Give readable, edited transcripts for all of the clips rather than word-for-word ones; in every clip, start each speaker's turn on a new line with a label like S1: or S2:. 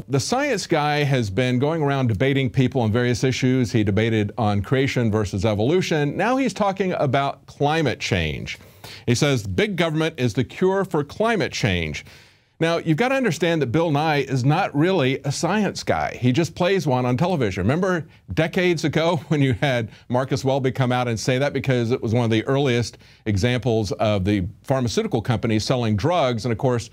S1: the science guy has been going around debating people on various issues. He debated on creation versus evolution. Now he's talking about climate change. He says big government is the cure for climate change. Now, you've got to understand that Bill Nye is not really a science guy. He just plays one on television. Remember decades ago when you had Marcus Welby come out and say that, because it was one of the earliest examples of the pharmaceutical companies selling drugs. And of course,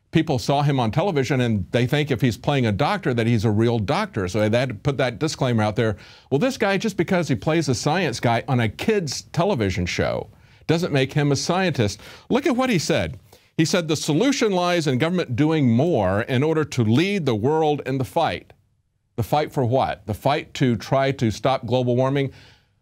S1: people saw him on television and they think if he's playing a doctor that he's a real doctor. So they had to put that disclaimer out there. Well, this guy, just because he plays a science guy on a kid's television show, doesn't make him a scientist. Look at what he said. He said the solution lies in government doing more in order to lead the world in the fight. The fight for what? The fight to try to stop global warming?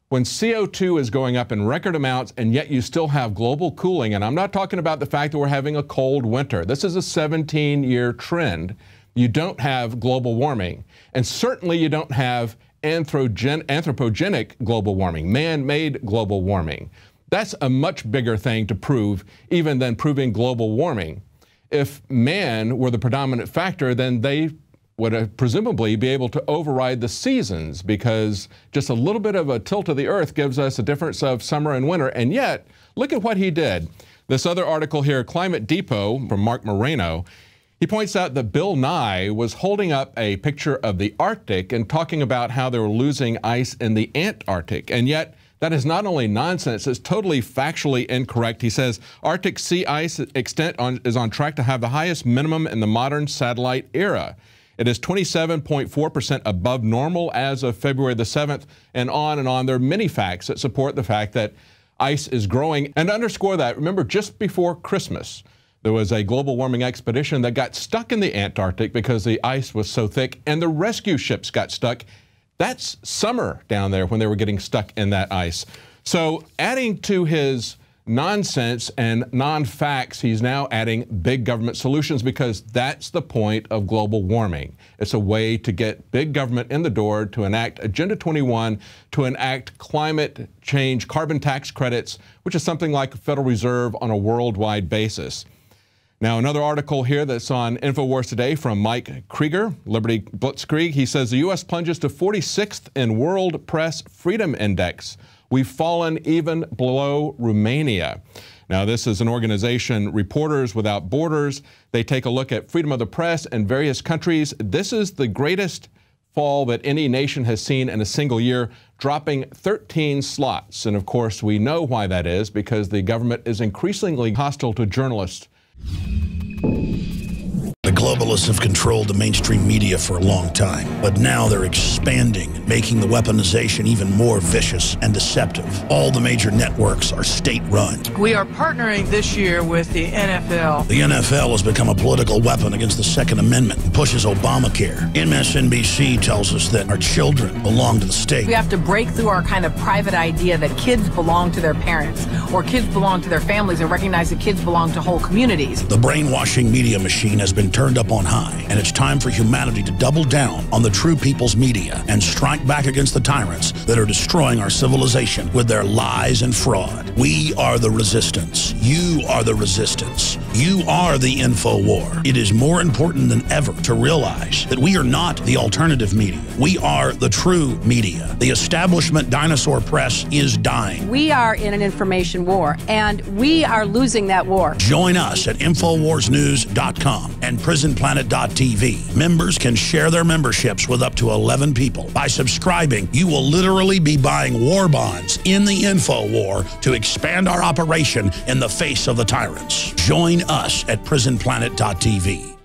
S1: When CO2 is going up in record amounts and yet you still have global cooling, and I'm not talking about the fact that we're having a cold winter. This is a 17-year trend. You don't have global warming. And certainly you don't have anthropogenic global warming, man-made global warming. That's a much bigger thing to prove even than proving global warming. If man were the predominant factor, then they would presumably be able to override the seasons, because just a little bit of a tilt of the earth gives us a difference of summer and winter. And yet, look at what he did. This other article here, Climate Depot from Mark Moreno, he points out that Bill Nye was holding up a picture of the Arctic and talking about how they were losing ice in the Antarctic. And yet, that is not only nonsense, it's totally factually incorrect. He says Arctic sea ice extent is on track to have the highest minimum in the modern satellite era. It is 27.4% above normal as of February the 7th, and on and on. There are many facts that support the fact that ice is growing. And to underscore that, remember just before Christmas, there was a global warming expedition that got stuck in the Antarctic because the ice was so thick, and the rescue ships got stuck. That's summer down there when they were getting stuck in that ice. So adding to his nonsense and non-facts, he's now adding big government solutions, because that's the point of global warming. It's a way to get big government in the door to enact Agenda 21, to enact climate change, carbon tax credits, which is something like a Federal Reserve on a worldwide basis. Now, another article here that's on InfoWars Today from Mike Krieger, Liberty Blitzkrieg. He says the U.S. plunges to 46th in World Press Freedom Index. We've fallen even below Romania. Now, this is an organization, Reporters Without Borders. They take a look at freedom of the press in various countries. This is the greatest fall that any nation has seen in a single year, dropping 13 slots. And of course, we know why that is, because the government is increasingly hostile to journalists.
S2: The globalists have controlled the mainstream media for a long time, but now they're expanding, making the weaponization even more vicious and deceptive. All the major networks are state-run.
S3: We are partnering this year with the NFL.
S2: The NFL has become a political weapon against the Second Amendment and pushes Obamacare. MSNBC tells us that our children belong to the state.
S4: We have to break through our kind of private idea that kids belong to their parents or kids belong to their families, and recognize that kids belong to whole communities.
S2: The brainwashing media machine has been turned up on high, and it's time for humanity to double down on the true people's media and strike back against the tyrants that are destroying our civilization with their lies and fraud. We are the resistance. You are the resistance. You are the info war. It is more important than ever to realize that we are not the alternative media. We are the true media. The establishment dinosaur press is dying.
S5: We are in an information war, and we are losing that war.
S2: Join us at InfoWarsNews.com and PrisonPlanet.tv. Members can share their memberships with up to 11 people. By subscribing, you will literally be buying war bonds in the info war to expand our operation in the face of the tyrants. Join us at PrisonPlanet.tv.